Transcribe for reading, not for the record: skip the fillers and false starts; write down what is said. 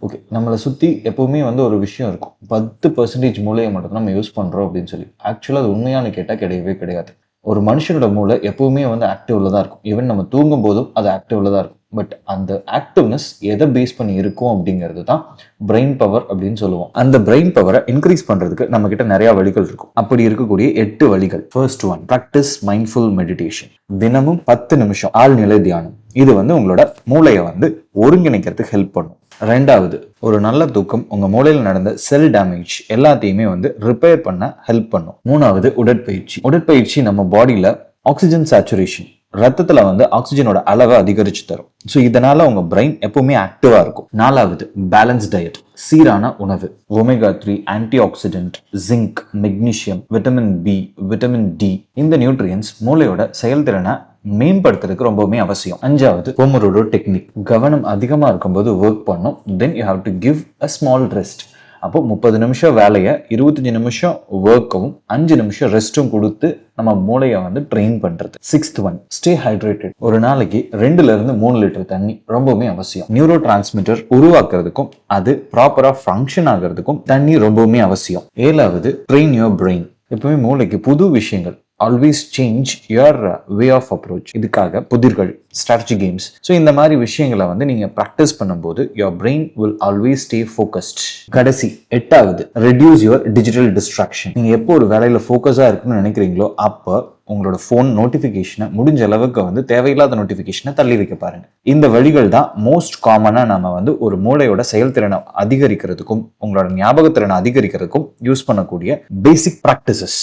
Okay, நம்மளை சுற்றி எப்போவுமே வந்து ஒரு விஷயம் இருக்கும். 10% மூளையை மட்டும் நம்ம யூஸ் பண்ணுறோம் அப்படின்னு சொல்லி. ஆக்சுவலாக அது உண்மையானு கேட்டால் கிடையவே கிடையாது. ஒரு மனுஷனோட மூளை எப்பவுமே வந்து ஆக்டிவ்ல தான் இருக்கும். ஈவன் நம்ம தூங்கும் போதும் அது ஆக்டிவ்ல தான் இருக்கும். பட் அந்த ஆக்டிவ்னஸ் எதை பேஸ் பண்ணி இருக்கும் அப்படிங்கிறது தான் பிரெயின் பவர் அப்படின்னு சொல்லுவோம். அந்த பிரெயின் பவரை இன்க்ரீஸ் பண்றதுக்கு நம்ம கிட்ட நிறைய வழிகள் இருக்கும். அப்படி இருக்கக்கூடிய 8 வழிகள். First one, practice mindful meditation. தினமும் 10 நிமிஷம் ஆழ்நிலை தியானம். இது வந்து உங்களோட மூளையை வந்து ஒருங்கிணைக்கிறதுக்கு ஹெல்ப் பண்ணும். ரெண்டாவது, ஒரு நல்ல தூக்கம் உங்க மூளையில் நடந்த செல் டேமேஜ் எல்லாத்தையுமே வந்து ரிப்பேர் பண்ண ஹெல்ப் பண்ணும். மூணாவது, உடற்பயிற்சி. உடற்பயிற்சி நம்ம பாடியில ஆக்சிஜன் சேச்சுரேஷன், ரத்தத்துல வந்து ஆக்சிஜனோட அளவை அதிகரிச்சு தரும். ஸோ இதனால உங்க பிரெயின் எப்பவுமே ஆக்டிவா இருக்கும். நாலாவது, பேலன்ஸ் டயட். சீரான உணவு. Omega 3, antioxidant, zinc, magnesium, vitamin B, vitamin D, இந்த நியூட்ரியன்ஸ் மூளையோட செயல்திறனை மேம்படுத்துறதுக்கு ரொம்பவுமே அவசியம். அஞ்சாவது, போமோடோரோ டெக்னிக். கவனம் அதிகமா இருக்கும்போது ஒர்க் பண்ணும். Then you have to give a small rest. அப்போ 30 நிமிஷம் வேலையை 25 நிமிஷம் ஒர்க்கவும் 5 நிமிஷம் ரெஸ்ட்டும் கொடுத்து நம்ம மூளையை வந்து ட்ரெயின் பண்றது. Sixth one, stay hydrated. ஒரு நாளைக்கு 2ல இருந்து 3 லிட்டர் தண்ணி ரொம்பவுமே அவசியம். நியூரோ டிரான்ஸ்மிட்டர் உருவாக்குறதுக்கும் அது ப்ராப்பரா ஃபங்க்ஷன் ஆகிறதுக்கும் தண்ணி ரொம்பவுமே அவசியம். ஏழாவது, ட்ரெயின் யுவர் பிரெயின். எப்பவுமே மூளைக்கு புது விஷயங்கள், always change your way of approach. இதுக்காக புதிர்கள், ஸ்ட்ராட்டஜி கேம்ஸ், ஸோ இந்த மாதிரி விஷயங்களை வந்து நீங்கள் ப்ராக்டிஸ் பண்ணும்போது your brain will always stay focused. கடைசி, எட்டாவது, ரெடியூஸ் யுவர் டிஜிட்டல் டிஸ்ட்ராக்ஷன். நீங்கள் எப்போ ஒரு வேலையில் ஃபோக்கஸாக இருக்குன்னு நினைக்கிறீங்களோ அப்போ உங்களோட ஃபோன் நோட்டிஃபிகேஷனை முடிஞ்ச அளவுக்கு வந்து தேவையில்லாத நோட்டிஃபிகேஷனை தள்ளி வைக்க பாருங்க. இந்த வழிகள் தான் மோஸ்ட் காமனாக நம்ம வந்து ஒரு மூளையோட செயல்திறனை அதிகரிக்கிறதுக்கும் உங்களோட ஞாபகத்திறனை அதிகரிக்கிறதுக்கும் யூஸ் பண்ணக்கூடிய பேசிக் ப்ராக்டிசஸ்.